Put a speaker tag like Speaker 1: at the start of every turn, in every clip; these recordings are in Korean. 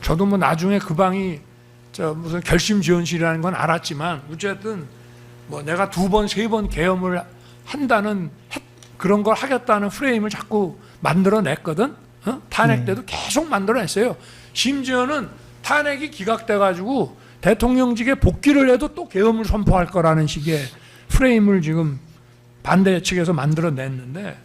Speaker 1: 저도 뭐 나중에 그 방이 무슨 결심 지원실이라는 건 알았지만 어쨌든 뭐 내가 2번, 3번 계엄을 한다는 그런 걸 하겠다는 프레임을 자꾸 만들어냈거든. 탄핵 때도 계속 만들어냈어요. 심지어는 탄핵이 기각돼 가지고 대통령직에 복귀를 해도 또 계엄을 선포할 거라는 식의 프레임을 지금 반대 측에서 만들어냈는데,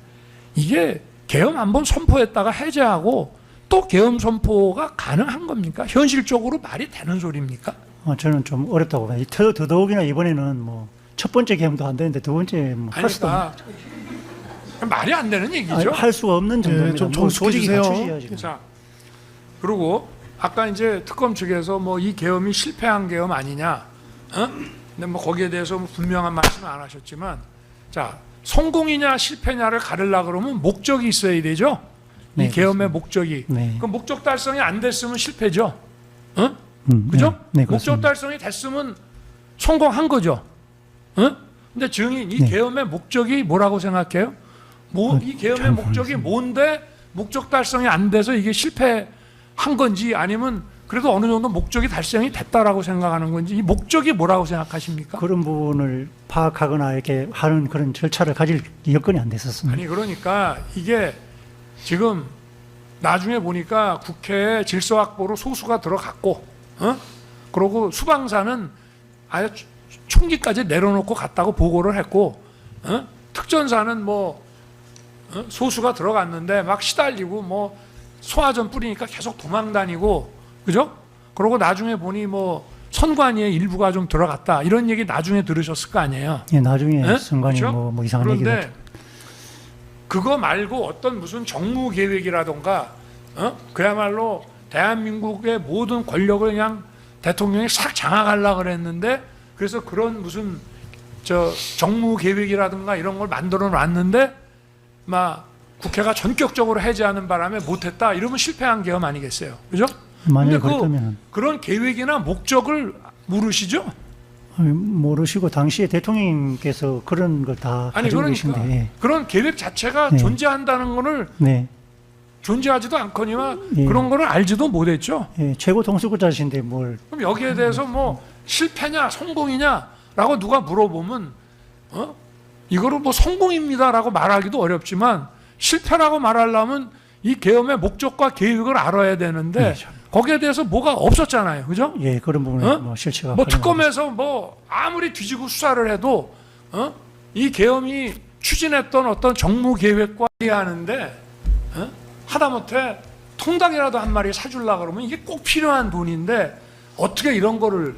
Speaker 1: 이게 계엄 한번 선포했다가 해제하고 또 계엄 선포가 가능한 겁니까? 현실적으로 말이 되는 소리입니까?
Speaker 2: 저는 좀 어렵다고 봐요. 더더욱이나 이번에는 뭐 첫 번째 계엄도 안 되는데 두 번째 뭐 할 수도
Speaker 1: 말이 안 되는 얘기죠.
Speaker 2: 할 수가 없는 정도입니다.
Speaker 3: 좀 정숙해주세요.
Speaker 1: 자, 그리고 아까 이제 특검 측에서 뭐 이 계엄이 실패한 계엄 아니냐, 근데 뭐 거기에 대해서 뭐 분명한 말씀은 안 하셨지만, 자, 성공이냐 실패냐를 가르려 그러면 목적이 있어야 되죠. 이
Speaker 2: 네,
Speaker 1: 계엄의 목적이.
Speaker 2: 네.
Speaker 1: 그 목적 달성이 안 됐으면 실패죠. 그죠?
Speaker 2: 네,
Speaker 1: 목적 달성이 됐으면 성공한 거죠. 근데 증인, 이
Speaker 2: 네.
Speaker 1: 계엄의 목적이 뭐라고 생각해요? 이 계엄의 목적이 뭔데 목적 달성이 안 돼서 이게 실패한 건지, 아니면 그래도 어느 정도 목적이 달성이 됐다라고 생각하는 건지, 이 목적이 뭐라고 생각하십니까?
Speaker 2: 그런 부분을 파악하거나 이렇게 하는 그런 절차를 가질 여건이 안 됐었습니다.
Speaker 1: 아니, 그러니까 이게 지금 나중에 보니까 국회에 질서 확보로 소수가 들어갔고, 그러고 수방사는 아예 총기까지 내려놓고 갔다고 보고를 했고, 특전사는 뭐 소수가 들어갔는데 막 시달리고 뭐 소화전 뿌리니까 계속 도망다니고, 그죠? 그러고 나중에 보니 뭐 선관위의 일부가 좀 들어갔다, 이런 얘기 나중에 들으셨을 거 아니에요.
Speaker 2: 예, 나중에
Speaker 1: 네?
Speaker 2: 선관위
Speaker 1: 그렇죠?
Speaker 2: 뭐 이상한 얘기가.
Speaker 1: 그런데 그거 말고 어떤 무슨 정무 계획이라던가, 그야말로 대한민국의 모든 권력을 그냥 대통령이 싹 장악하려고 그랬는데, 그래서 그런 무슨 정무 계획이라든가 이런 걸 만들어 놨는데 막 국회가 전격적으로 해제하는 바람에 못했다, 이러면 실패한 계엄 아니겠어요, 그죠?
Speaker 2: 만약에
Speaker 1: 근데
Speaker 2: 그렇다면
Speaker 1: 그런 계획이나 목적을 모르시죠?
Speaker 2: 모르시고 당시에 대통령님께서 그런 걸 다
Speaker 1: 아니,
Speaker 2: 가지고
Speaker 1: 그러니까
Speaker 2: 계신데,
Speaker 1: 그런 계획 자체가
Speaker 2: 네.
Speaker 1: 존재한다는 거를
Speaker 2: 네,
Speaker 1: 존재하지도 않거니와
Speaker 2: 예.
Speaker 1: 그런 거를 알지도 못했죠.
Speaker 2: 예, 최고 통수권자신데 뭘
Speaker 1: 그럼 여기에 대해서 뭐 실패냐 성공이냐라고 누가 물어보면 이거를 뭐 성공입니다라고 말하기도 어렵지만, 실패라고 말하려면 이 계엄의 목적과 계획을 알아야 되는데 거기에 대해서 뭐가 없었잖아요, 그죠?
Speaker 2: 예, 그런 부분에 뭐 실체가
Speaker 1: 뭐
Speaker 2: 활용하고
Speaker 1: 특검에서 뭐 아무리 뒤지고 수사를 해도 이 계엄이 추진했던 어떤 정무 계획과 이해하는데, 하다못해 통닭이라도 한 마리 사주려 그러면 이게 꼭 필요한 돈인데 어떻게 이런 거를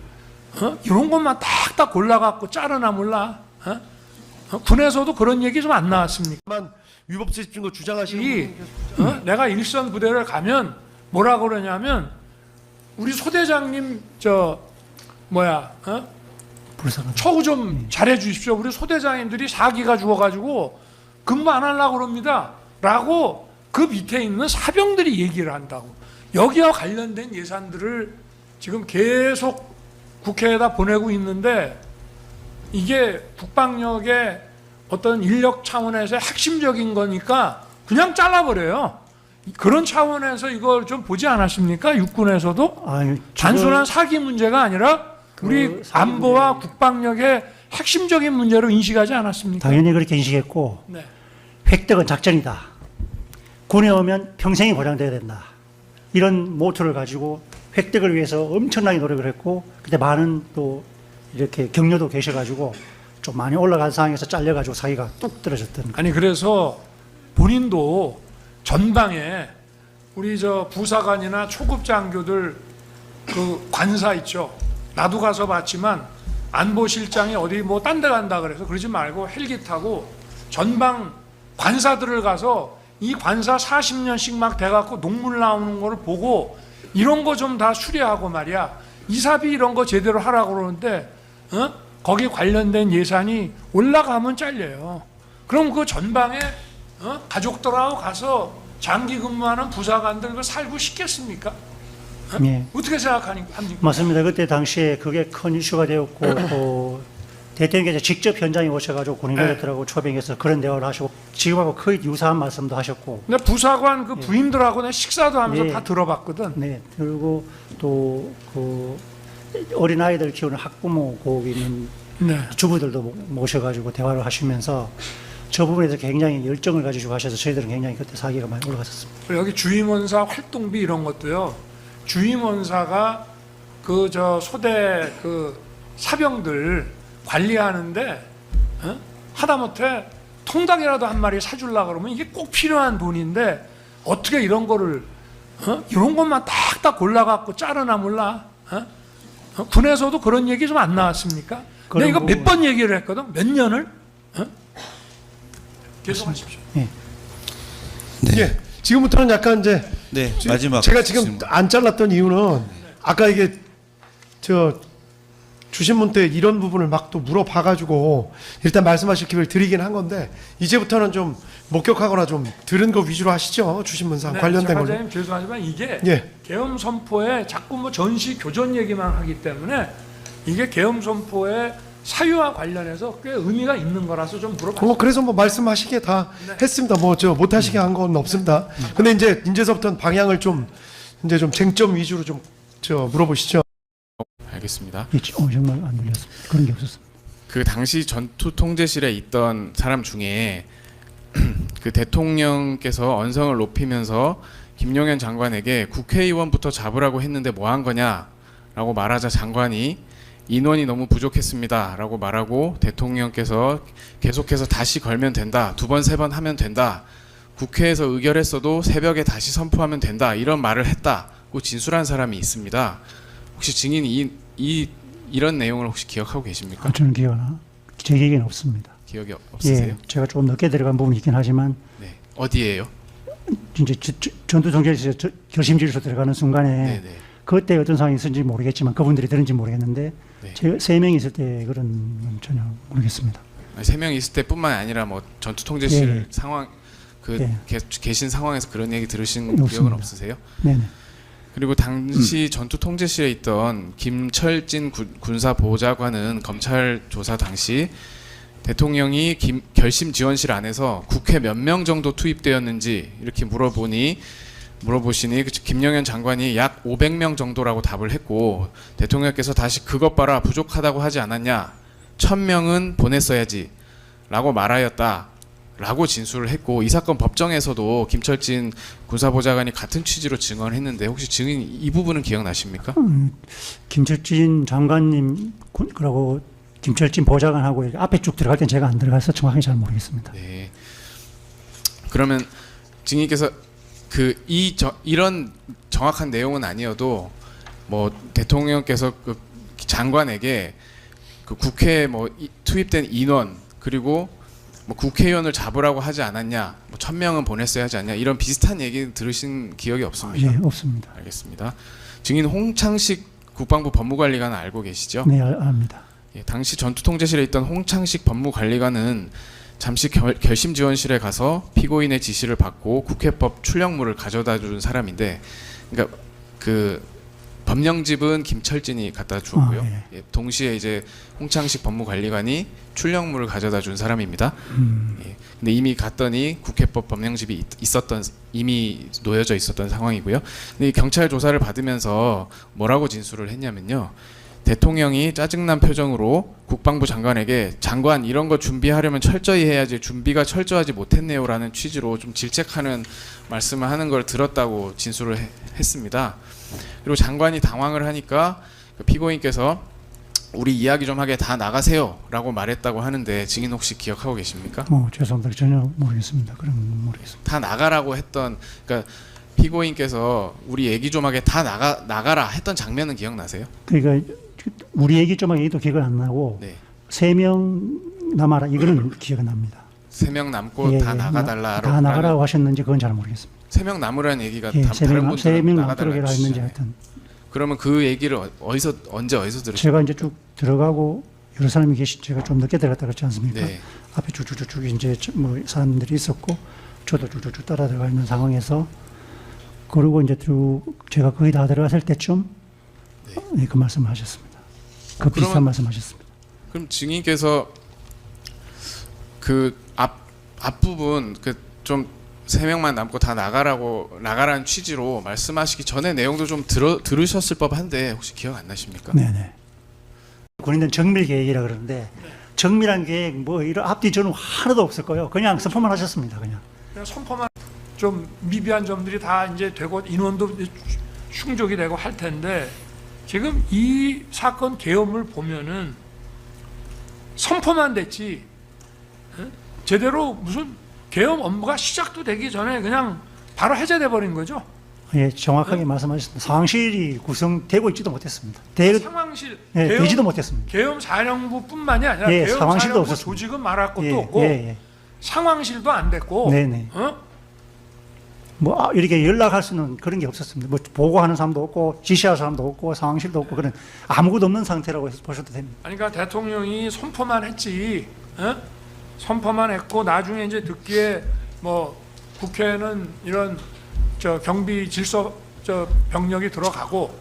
Speaker 1: 이런 것만 딱딱 골라갖고 자르나 몰라? 군에서도 그런 얘기 좀 안 나왔습니까?
Speaker 3: 위법적 증거 주장하시는
Speaker 1: 이
Speaker 3: 분이
Speaker 1: 내가 일선 부대를 가면 뭐라 그러냐면, 우리 소대장님
Speaker 2: 불쌍하다.
Speaker 1: 처우 좀 잘해 주십시오. 우리 소대장님들이 사기가 죽어가지고 근무 안 하려고 그럽니다 라고 그 밑에 있는 사병들이 얘기를 한다고. 여기와 관련된 예산들을 지금 계속 국회에다 보내고 있는데, 이게 국방력의 어떤 인력 차원에서 핵심적인 거니까 그냥 잘라버려요. 그런 차원에서 이걸 좀 보지 않았습니까? 육군에서도
Speaker 2: 아유,
Speaker 1: 단순한 사기 문제가 아니라 우리 안보와 국방력의 핵심적인 문제로 인식하지 않았습니까?
Speaker 2: 당연히 그렇게 인식했고,
Speaker 1: 네.
Speaker 2: 획득은 작전이다. 군에 오면 평생이 보장돼야 된다. 이런 모토를 가지고 획득을 위해서 엄청나게 노력을 했고, 그때 많은 또 이렇게 격려도 계셔가지고 좀 많이 올라간 상황에서 잘려가지고 사기가 뚝 떨어졌던.
Speaker 1: 아니, 그래서 본인도 전방에 우리 부사관이나 초급 장교들 그 관사 있죠. 나도 가서 봤지만 안보실장이 어디 뭐 딴 데 간다 그래서 그러지 말고 헬기 타고 전방 관사들을 가서 이 관사 40년씩 막 돼갖고 녹물 나오는 거를 보고 이런 거 좀 다 수리하고 말이야. 이사비 이런 거 제대로 하라고 그러는데 거기 관련된 예산이 올라가면 잘려요. 그럼 그 전방에 가족들하고 가서 장기 근무하는 부사관들 그거 살고 싶겠습니까?
Speaker 2: 예.
Speaker 1: 어떻게 생각합니까?
Speaker 2: 맞습니다. 그때 당시에 그게 큰 이슈가 되었고, 또 대통령께서 직접 현장에 오셔가지고 군인들하고 초빙해서 그런 대화를 하시고 지금하고 거의 유사한 말씀도 하셨고,
Speaker 1: 근데 부사관 그 부인들하고 내가 식사도 하면서
Speaker 2: 예.
Speaker 1: 다 들어봤거든.
Speaker 2: 네, 그리고 또 그 어린 아이들 키우는 학부모 거기 있는
Speaker 1: 네.
Speaker 2: 주부들도 모셔가지고 대화를 하시면서 저 부분에서 굉장히 열정을 가지고 하셔서 저희들은 굉장히 그때 사기가 많이 올라갔었습니다.
Speaker 1: 여기 주임원사 활동비 이런 것도요. 주임원사가 그 저 소대 그 사병들 관리하는데 하다못해 통닭이라도 한 마리 사주려고 그러면 이게 꼭 필요한 돈인데 어떻게 이런 거를 이런 것만 딱딱 골라갖고 자르나 몰라. 군에서도 그런 얘기 좀 안 나왔습니까? 내가 이거 몇 번 얘기를 했거든. 몇 년을? 계속하십시오.
Speaker 3: 네. 예. 지금부터는 약간 이제
Speaker 4: 네, 마지막
Speaker 3: 제가 지금
Speaker 4: 질문.
Speaker 3: 안 잘랐던 이유는 아까 이게 저 주신 분 때 이런 부분을 막 또 물어봐가지고 일단 말씀하실 기회를 드리긴 한 건데 이제부터는 좀 목격하거나 좀 들은 거 위주로 하시죠. 주신 분상 관련된 걸로.
Speaker 1: 박사님 죄송하지만 이게
Speaker 3: 예.
Speaker 1: 계엄 선포에 자꾸 뭐 전시 교전 얘기만 하기 때문에 이게 계엄 선포의 사유와 관련해서 꽤 의미가 있는 거라서 좀 물어봤습니다.
Speaker 3: 그래서 뭐 말씀하시게 다 했습니다. 뭐 저 못하시게 한 건 없습니다. 근데 이제서부터는 방향을 좀 이제 좀 쟁점 위주로 좀 저 물어보시죠.
Speaker 5: 알겠습니다.
Speaker 2: 정말 안 들렸습니다. 그런 게 없었습니다.
Speaker 5: 그 당시 전투 통제실에 있던 사람 중에 그 대통령께서 언성을 높이면서 김용현 장관에게 국회의원부터 잡으라고 했는데 뭐 한 거냐라고 말하자 장관이 인원이 너무 부족했습니다라고 말하고 대통령께서 계속해서 다시 걸면 된다. 2번, 3번 하면 된다. 국회에서 의결했어도 새벽에 다시 선포하면 된다. 이런 말을 했다고 진술한 사람이 있습니다. 혹시 증인이 이런 내용을 혹시 기억하고 계십니까?
Speaker 2: 저는 제 기억에는 없습니다.
Speaker 5: 기억이 없으세요?
Speaker 2: 예, 제가 좀 늦게 들어간 부분이 있긴 하지만
Speaker 5: 네. 어디예요?
Speaker 2: 이제 전투 통제실에 결심지에서 들어가는 순간에
Speaker 5: 네네.
Speaker 2: 그때 어떤 상황이 있었는지 모르겠지만 그분들이 들은지 모르겠는데
Speaker 5: 네.
Speaker 2: 제가 3명이 있을 때 그런 건 전혀 모르겠습니다.
Speaker 5: 3명 있을 때뿐만 아니라 뭐 전투 통제실
Speaker 2: 예.
Speaker 5: 상황 그
Speaker 2: 예.
Speaker 5: 계신 상황에서 그런 얘기 들으신
Speaker 2: 없습니다.
Speaker 5: 기억은 없으세요?
Speaker 2: 네네.
Speaker 5: 그리고 당시 전투 통제실에 있던 김철진 군사 보좌관은 검찰 조사 당시 대통령이 결심 지원실 안에서 국회 몇 명 정도 투입되었는지 이렇게 물어보시니 김영현 장관이 약 500명 정도라고 답을 했고 대통령께서 다시 그것 봐라 부족하다고 하지 않았냐 1000명은 보냈어야지 라고 말하였다 라고 진술을 했고 이 사건 법정에서도 김철진 군사보좌관이 같은 취지로 증언을 했는데 혹시 증인 이 부분은 기억나십니까?
Speaker 2: 김철진 장관님 그러고 김철진 보좌관하고 앞에 쭉 들어갈 땐 제가 안 들어가서 정확히 잘 모르겠습니다.
Speaker 5: 네. 그러면 증인께서 이런 정확한 내용은 아니어도 뭐 대통령께서 그 장관에게 그 국회에 뭐 투입된 인원 그리고 뭐 국회의원을 잡으라고 하지 않았냐, 뭐 1000명은 보냈어야 하지 않냐 이런 비슷한 얘기 들으신 기억이 없습니까?
Speaker 2: 예, 없습니다.
Speaker 5: 알겠습니다. 증인 홍창식 국방부 법무관리관은 알고 계시죠?
Speaker 2: 네, 압니다.
Speaker 5: 예, 당시 전투통제실에 있던 홍창식 법무관리관은 잠시 결심지원실에 가서 피고인의 지시를 받고 국회법 출력물을 가져다 준 사람인데, 그러니까 그 법령집은 김철진이 갖다 주었고요. 예, 동시에 이제 홍창식 법무관리관이 출력물을 가져다 준 사람입니다. 예, 근데 이미 갔더니 국회법 법령집이 이미 놓여져 있었던 상황이고요. 근데 이 경찰 조사를 받으면서 뭐라고 진술을 했냐면요. 대통령이 짜증난 표정으로 국방부 장관에게 장관 이런 거 준비하려면 철저히 해야지 준비가 철저하지 못했네요라는 취지로 좀 질책하는 말씀을 하는 걸 들었다고 진술을 했습니다. 그리고 장관이 당황을 하니까 그 피고인께서 우리 이야기 좀 하게 다 나가세요라고 말했다고 하는데 증인 혹시 기억하고 계십니까?
Speaker 2: 죄송합니다. 전혀 모르겠습니다. 그런 건 모르겠습니다.
Speaker 5: 다 나가라고 했던 그러니까 피고인께서 우리 얘기 좀 하게 다 나가라 했던 장면은 기억나세요?
Speaker 2: 그러니까 우리 얘기 좀 하기도 기억은 안 나고
Speaker 5: 네.
Speaker 2: 3명 남아라 이거는 기억이 납니다.
Speaker 5: 3명 남고 다 나가달라고
Speaker 2: 다 나가라고 하셨는지 그건 잘 모르겠습니다.
Speaker 5: 3명 남으라는 얘기가
Speaker 2: 예,
Speaker 5: 다른 분들은
Speaker 2: 3명
Speaker 5: 나가달라고
Speaker 2: 남도록 했는지
Speaker 5: 해주시잖아요.
Speaker 2: 하여튼
Speaker 5: 그러면 그 얘기를 언제 어디서 들으셨어요?
Speaker 2: 제가 이제 쭉 들어가고 여러 사람이 제가 좀 늦게 들어갔다 그랬지 않습니까?
Speaker 5: 네.
Speaker 2: 앞에 쭉쭉쭉 이제 뭐 사람들이 있었고 저도 쭉쭉쭉 따라 들어가 있는 상황에서 그리고 이제 쭉 제가 거의 다 들어갔을 때쯤 네, 그 말씀을 하셨습니다. 그 비슷한
Speaker 5: 그러면-
Speaker 2: 말씀하셨습니다.
Speaker 5: 그럼 증인께서 그 앞부분 그 좀 3명만 남고 다 나가라는 취지로 말씀하시기 전에 내용도 좀 들으셨을 법한데 혹시 기억 안 나십니까?
Speaker 2: 네네. 군인들 정밀 계획이라 그러는데 정밀한 계획 뭐 이런 앞뒤 전후 하나도 없을 거예요. 그냥 선포만 하셨습니다. 그냥.
Speaker 1: 그냥 선포만 좀 미비한 점들이 다 이제 되고 인원도 이제 충족이 되고 할 텐데 지금 이 사건 계엄을 보면은 선포만 됐지 제대로 무슨 계엄 업무가 시작도 되기 전에 그냥 바로 해제돼 버린 거죠.
Speaker 2: 예, 정확하게 말씀하셨습니다. 상황실이 구성되고 있지도 못했습니다.
Speaker 1: 상황실
Speaker 2: 예, 되지도 못했습니다.
Speaker 1: 계엄 사령부뿐만이 아니라
Speaker 2: 예,
Speaker 1: 계엄
Speaker 2: 상황실도
Speaker 1: 사령부
Speaker 2: 없었습니다.
Speaker 1: 조직은 말할 것도
Speaker 2: 예,
Speaker 1: 없고
Speaker 2: 예.
Speaker 1: 상황실도 안 됐고
Speaker 2: 네네. 뭐 이렇게 연락할 수는 그런 게 없었습니다. 뭐 보고하는 사람도 없고 지시할 사람도 없고 상황실도 없고 그런 아무것도 없는 상태라고 해서 보셔도 됩니다.
Speaker 1: 아니, 그러니까 대통령이 선포만 했지, 선포만 했고 나중에 이제 듣기에 뭐 국회는 이런 저 경비 질서 저 병력이 들어가고,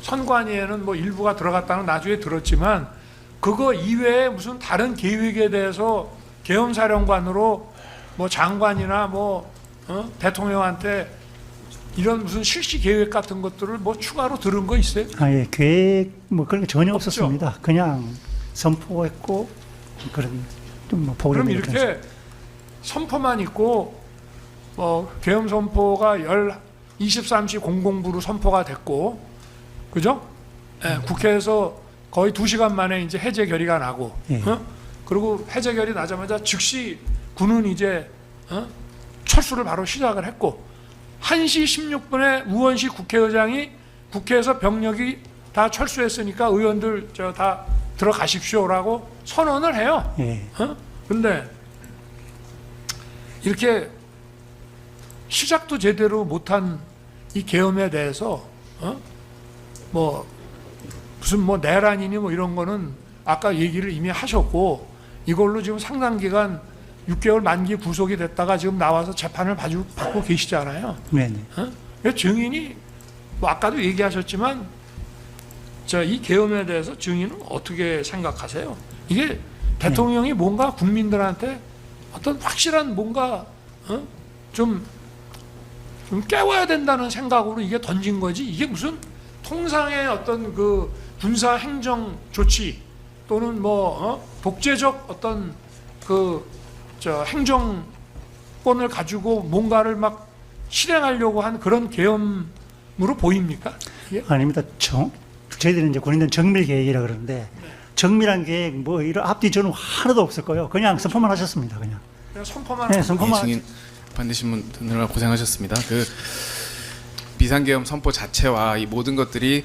Speaker 1: 선관위에는 뭐 일부가 들어갔다는 나중에 들었지만 그거 이외에 무슨 다른 계획에 대해서 계엄사령관으로 뭐 장관이나 뭐 대통령한테 이런 무슨 실시 계획 같은 것들을 뭐 추가로 들은 거 있어요?
Speaker 2: 예, 계획 뭐 그런 게 전혀
Speaker 1: 없죠.
Speaker 2: 없었습니다. 그냥 선포했고 그런 좀뭐
Speaker 1: 그럼
Speaker 2: 보고를
Speaker 1: 이렇게 선포만 있고 계엄 선포가 23시 00부로 선포가 됐고, 그죠? 예, 국회에서 거의 2시간 만에 이제 해제 결의가 나고,
Speaker 2: 예.
Speaker 1: 그리고 해제 결의 나자마자 즉시 군은 이제 철수를 바로 시작을 했고 1시 16분에 우원식 국회의장이 국회에서 병력이 다 철수했으니까 의원들 저 다 들어가십시오라고 선언을 해요.
Speaker 2: 예.
Speaker 1: 근데 이렇게 시작도 제대로 못한 이 계엄에 대해서 뭐 무슨 뭐 내란이니 뭐 이런 거는 아까 얘기를 이미 하셨고 이걸로 지금 상당 기간 6개월 만기 구속이 됐다가 지금 나와서 재판을 받고 계시잖아요.
Speaker 2: 네네.
Speaker 1: 증인이 뭐 아까도 얘기하셨지만 이 계엄에 대해서 증인은 어떻게 생각하세요? 이게 대통령이 뭔가 국민들한테 어떤 확실한 뭔가 좀 깨워야 된다는 생각으로 이게 던진 거지 이게 무슨 통상의 어떤 그 군사 행정 조치 또는 뭐 독재적 어떤 행정권을 가지고 뭔가를 막 실행하려고 한 그런 계엄으로 보입니까? 예?
Speaker 2: 아닙니다. 저희들은 이제 군인들 정밀 계획이라 그러는데 정밀한 계획 뭐 이런 앞뒤 전후 하나도 없을 거예요. 그냥 선포만 하셨습니다. 그냥
Speaker 1: 선포만.
Speaker 2: 네, 선포만.
Speaker 5: 증인 받으신 분들 고생하셨습니다. 그 비상계엄 선포 자체와 이 모든 것들이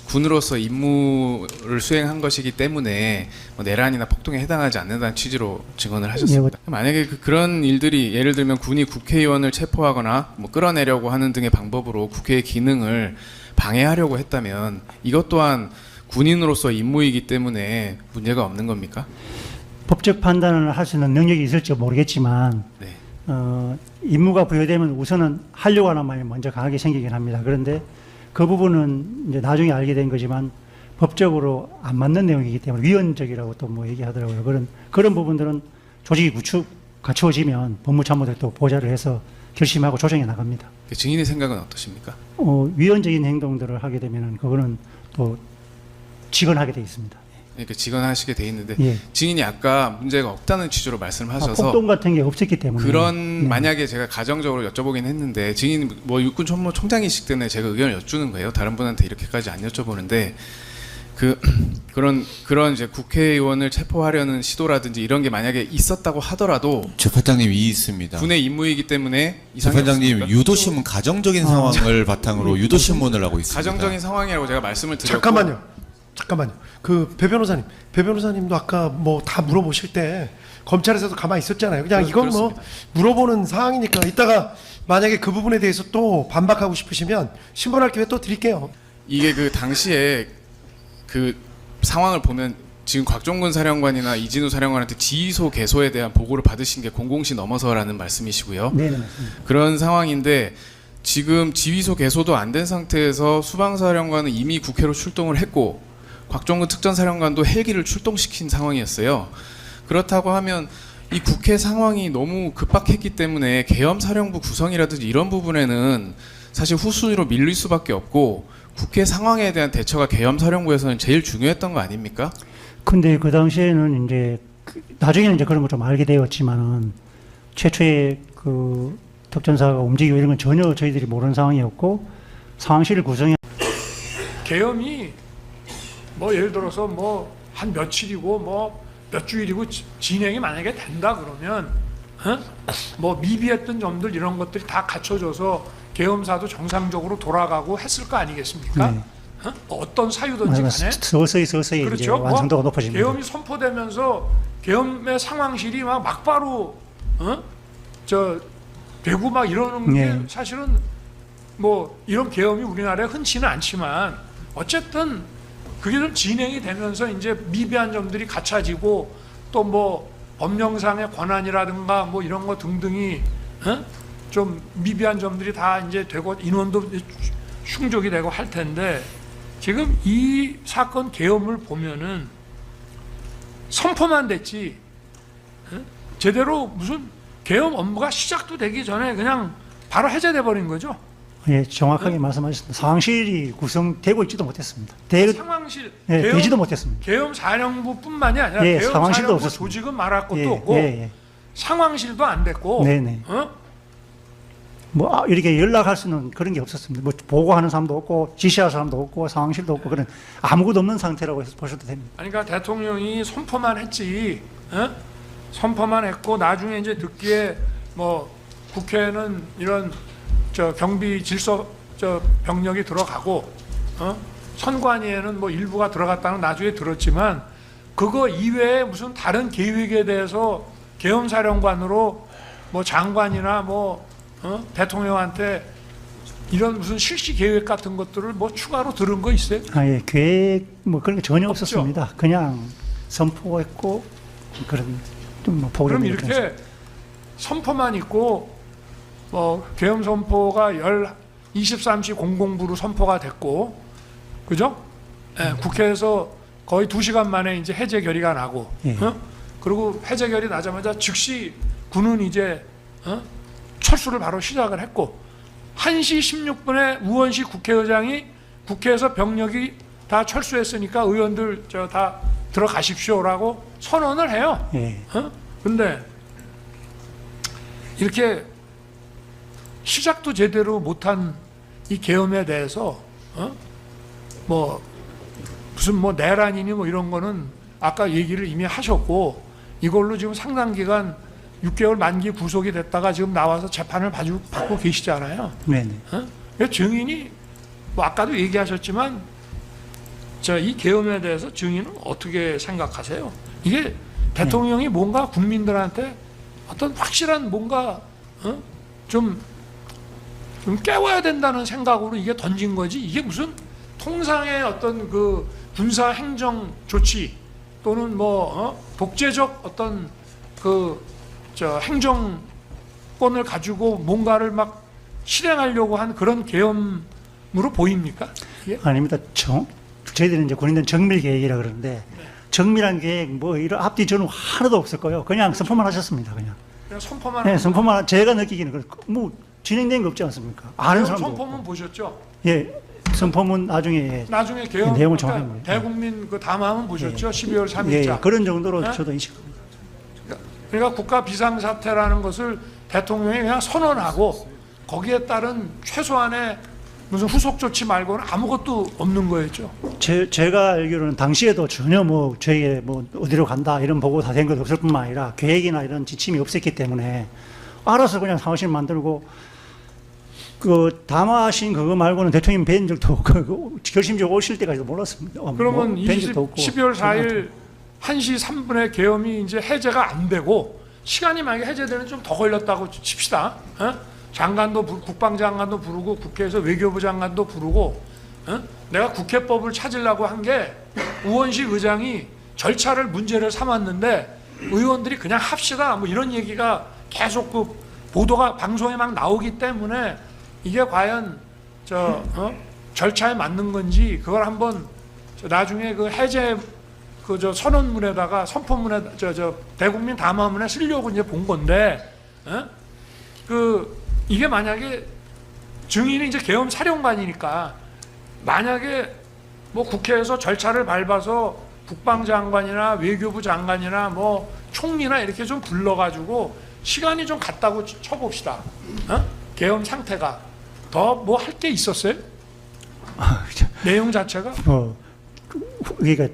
Speaker 5: 군으로서 임무를 수행한 것이기 때문에 뭐 내란이나 폭동에 해당하지 않는다는 취지로 증언을 하셨습니다. 만약에 그런 일들이 예를 들면 군이 국회의원을 체포하거나 뭐 끌어내려고 하는 등의 방법으로 국회의 기능을 방해하려고 했다면 이것 또한 군인으로서 임무이기 때문에 문제가 없는 겁니까?
Speaker 2: 법적 판단을 할 수 있는 능력이 있을지 모르겠지만
Speaker 5: 네.
Speaker 2: 임무가 부여되면 우선은 하려고 하는 마음이 먼저 강하게 생기긴 합니다. 그런데 그 부분은 이제 나중에 알게 된 거지만 법적으로 안 맞는 내용이기 때문에 위헌적이라고 또 뭐 얘기하더라고요. 그런 부분들은 조직이 갖추어지면 법무참모들이 또 보좌를 해서 결심하고 조정해 나갑니다.
Speaker 5: 증인의 생각은 어떠십니까?
Speaker 2: 위헌적인 행동들을 하게 되면은 그거는 또 직언하게 돼 있습니다.
Speaker 5: 그러니까 직언하시게 돼 있는데
Speaker 2: 예.
Speaker 5: 증인이 아까 문제가 없다는 취지로 말씀하셔서
Speaker 2: 폭동 같은 게 없었기 때문에
Speaker 5: 그런 만약에 제가 가정적으로 여쭤보긴 했는데 증인 뭐 육군 총장이시기 때문에 제가 의견을 여쭈는 거예요. 다른 분한테 이렇게까지 안 여쭤보는데 그런 이제 국회의원을 체포하려는 시도라든지 이런 게 만약에 있었다고 하더라도
Speaker 4: 재판장님 이 있습니다.
Speaker 5: 군의 임무이기 때문에 이상이
Speaker 4: 재판장님
Speaker 5: 없습니까?
Speaker 4: 유도신문 가정적인 상황을 바탕으로 유도신문을 하고 있습니다.
Speaker 5: 가정적인 상황이라고 제가 말씀을 드렸고
Speaker 3: 잠깐만요. 그 배 변호사님도 아까 뭐 다 물어보실 때 검찰에서도 가만히 있었잖아요. 그냥 이건 뭐 물어보는 사항이니까 이따가 만약에 그 부분에 대해서 또 반박하고 싶으시면 신문할 기회 또 드릴게요.
Speaker 5: 이게 그 당시에 그 상황을 보면 지금 곽종근 사령관이나 이진우 사령관한테 지휘소 개소에 대한 보고를 받으신 게 공공시 넘어서라는 말씀이시고요.
Speaker 2: 네, 맞습니다.
Speaker 5: 그런 상황인데 지금 지휘소 개소도 안 된 상태에서 수방사령관은 이미 국회로 출동을 했고 곽종근 특전사령관도 헬기를 출동시킨 상황이었어요. 그렇다고 하면 이 국회 상황이 너무 급박했기 때문에 계엄사령부 구성이라든지 이런 부분에는 사실 후순위로 밀릴 수밖에 없고 국회 상황에 대한 대처가 계엄사령부에서는 제일 중요했던 거 아닙니까?
Speaker 2: 근데 그 당시에는 이제 나중에는 이제 그런 걸 좀 알게 되었지만은 최초의 그 특전사가 움직이고 이런 건 전혀 저희들이 모르는 상황이었고 상황실 구성이
Speaker 1: 계엄이 뭐 예를 들어서 뭐 한 며칠이고 뭐 몇 주일이고 진행이 만약에 된다 그러면 뭐 미비했던 점들 이런 것들이 다 갖춰져서 계엄사도 정상적으로 돌아가고 했을 거 아니겠습니까?
Speaker 2: 네.
Speaker 1: 어떤 사유든지 간에
Speaker 2: 서서히 이제
Speaker 1: 그렇죠.
Speaker 2: 완성도가 높아집니다.
Speaker 1: 계엄이 선포되면서 계엄의 상황실이 막 막바로 되고 막 이러는 게
Speaker 2: 네.
Speaker 1: 사실은 뭐 이런 계엄이 우리나라에 흔치는 않지만 어쨌든 그게 좀 진행이 되면서 이제 미비한 점들이 갖춰지고 또 뭐 법령상의 권한이라든가 뭐 이런 거 등등이 좀 미비한 점들이 다 이제 되고 인원도 충족이 되고 할 텐데 지금 이 사건 계엄을 보면은 선포만 됐지 제대로 무슨 계엄 업무가 시작도 되기 전에 그냥 바로 해제돼 버린 거죠.
Speaker 2: 예, 정확하게 말씀하셨습니다. 상황실이 구성되고 있지도 못했습니다.
Speaker 1: 상황실
Speaker 2: 예, 되지도 못했습니다.
Speaker 1: 계엄 사령부뿐만이 아니라
Speaker 2: 예,
Speaker 1: 계엄
Speaker 2: 상황실도
Speaker 1: 사령부
Speaker 2: 없었습니다.
Speaker 1: 조직은 말할 것도
Speaker 2: 예,
Speaker 1: 없고
Speaker 2: 예.
Speaker 1: 상황실도 안 됐고
Speaker 2: 네네. 뭐 이렇게 연락할 수는 그런 게 없었습니다. 뭐 보고하는 사람도 없고 지시할 사람도 없고 상황실도 없고 그런 아무것도 없는 상태라고 해서 보셔도 됩니다.
Speaker 1: 그러니까 대통령이 선포만 했지, 선포만 했고 나중에 이제 듣기에 뭐 국회는 이런 경비 질서 병력이 들어가고, 선관위에는 뭐 일부가 들어갔다는 나중에 들었지만 그거 이외에 무슨 다른 계획에 대해서 계엄사령관으로 뭐 장관이나 뭐 대통령한테 이런 무슨 실시 계획 같은 것들을 뭐 추가로 들은 거 있어요?
Speaker 2: 예, 계획 뭐 그런 게 전혀
Speaker 1: 없죠.
Speaker 2: 없었습니다. 그냥 선포했고 그런 좀뭐
Speaker 1: 그럼
Speaker 2: 보고를
Speaker 1: 이렇게 선포만 있고 뭐 계엄 선포가 23시 00부로 선포가 됐고 그죠? 예, 국회에서 거의 2시간 만에 이제 해제 결의가 나고
Speaker 2: 예.
Speaker 1: 그리고 해제 결의 나자마자 즉시 군은 이제 철수를 바로 시작을 했고 1시 16분에 우원식 국회의장이 국회에서 병력이 다 철수했으니까 의원들 다 들어가십시오라고 선언을 해요.
Speaker 2: 예.
Speaker 1: 근데 이렇게 시작도 제대로 못한 이 계엄에 대해서 뭐 무슨 뭐 내란이니 뭐 이런 거는 아까 얘기를 이미 하셨고 이걸로 지금 상당 기간 6개월 만기 구속이 됐다가 지금 나와서 재판을 받고 계시잖아요.
Speaker 2: 네네.
Speaker 1: 증인이 뭐 아까도 얘기하셨지만 이 계엄에 대해서 증인은 어떻게 생각하세요? 이게 대통령이 뭔가 국민들한테 어떤 확실한 뭔가 좀 깨워야 된다는 생각으로 이게 던진 거지 이게 무슨 통상의 어떤 그 군사 행정 조치 또는 뭐 독재적 어떤 그 행정권을 가지고 뭔가를 막 실행하려고 한 그런 계엄으로 보입니까? 예?
Speaker 2: 아닙니다. 저희들은 이제 군인들은 정밀 계획이라 그러는데 정밀한 계획 뭐 이런 앞뒤 전후 하나도 없을 거예요. 그냥 선포만 하셨습니다. 그냥.
Speaker 1: 그냥 선포만.
Speaker 2: 네, 선포만 제가 느끼기는 뭐 진행된 거 없지 않습니까? 아는 사람도
Speaker 1: 선포문
Speaker 2: 없고.
Speaker 1: 보셨죠?
Speaker 2: 예, 선포문 나중에
Speaker 1: 나중에 계엄
Speaker 2: 내용을
Speaker 1: 그러니까
Speaker 2: 정확히
Speaker 1: 대국민 그 담화문 보셨죠? 12월 3일자.
Speaker 2: 예, 그런 정도로
Speaker 1: 네?
Speaker 2: 저도 인식합니다.
Speaker 1: 그러니까 국가 비상사태라는 것을 대통령이 그냥 선언하고 거기에 따른 최소한의 무슨 후속 조치 말고는 아무것도 없는 거였죠.
Speaker 2: 제가 알기로는 당시에도 전혀 뭐 저에게 뭐 어디로 간다 이런 보고 다 된 것도 없을 뿐만 아니라 계획이나 이런 지침이 없었기 때문에 알아서 그냥 사무실 만들고 그 담화하신 그거 말고는 대통령 뵌 적도 없고 결심적으로 오실 때까지도 몰랐습니다.
Speaker 1: 그러면
Speaker 2: 뵌 적도 없고.
Speaker 1: 12월 4일 1시 3분에 계엄이 이제 해제가 안 되고 시간이 만약에 해제되는 좀 더 걸렸다고 칩시다. 장관도 국방장관도 부르고 국회에서 외교부 장관도 부르고 내가 국회법을 찾으려고 한 게 우원식 의장이 절차를 문제를 삼았는데 의원들이 그냥 합시다 뭐 이런 얘기가 계속 그 보도가 방송에 막 나오기 때문에 이게 과연 절차에 맞는 건지 그걸 한번 나중에 그 해제 그 저 선언문에다가 선포문에 저 대국민 담화문에 쓰려고 이제 본 건데, 그 이게 만약에 증인이 이제 계엄 사령관이니까 만약에 뭐 국회에서 절차를 밟아서 국방장관이나 외교부 장관이나 뭐 총리나 이렇게 좀 불러가지고 시간이 좀 갔다고 쳐봅시다. 계엄 상태가 더 뭐 할 게 있었어요? 내용 자체가?
Speaker 2: 그러니까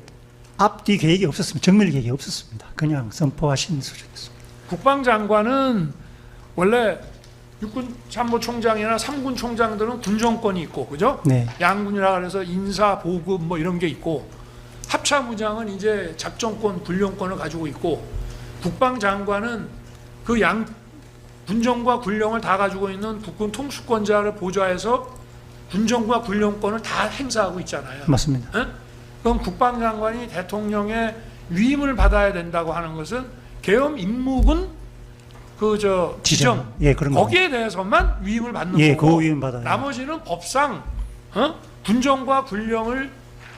Speaker 2: 앞뒤 계획이 없었습니다. 정밀 계획이 없었습니다. 그냥 선포하신 수준이었습니다.
Speaker 1: 국방장관은 원래 육군 참모총장이나 삼군 총장들은 군정권이 있고, 그죠?
Speaker 2: 네.
Speaker 1: 양군이라 그래서 인사 보급 뭐 이런 게 있고, 합참의장은 이제 작전권, 군령권을 가지고 있고, 국방장관은 그 양 군정과 군령을 다 가지고 있는 국군 통수권자를 보좌해서 군정과 군령권을 다 행사하고 있잖아요.
Speaker 2: 맞습니다.
Speaker 1: 예? 그럼 국방장관이 대통령의 위임을 받아야 된다고 하는 것은 계엄 임무군 그 저 지정
Speaker 2: 예, 그런
Speaker 1: 거기에 대해서만 위임을 받는
Speaker 2: 예,
Speaker 1: 거고,
Speaker 2: 그 위임 받아요.
Speaker 1: 나머지는 법상 군정과 군령을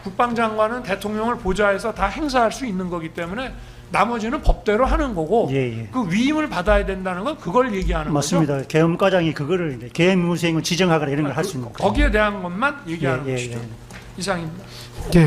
Speaker 1: 국방장관은 대통령을 보좌해서 다 행사할 수 있는 거기 때문에 나머지는 법대로 하는 거고,
Speaker 2: 예, 예.
Speaker 1: 그 위임을 받아야 된다는 건 그걸 얘기하는
Speaker 2: 맞습니다. 계엄과장이 그거를 이제 계엄 임무 수행을 지정하거나 이런 걸 할 수 있는
Speaker 1: 거죠.
Speaker 2: 거죠.
Speaker 1: 거기에 대한 것만 얘기하는
Speaker 2: 예, 예,
Speaker 1: 것이죠.
Speaker 2: 예.
Speaker 1: 이상입니다.
Speaker 3: 예.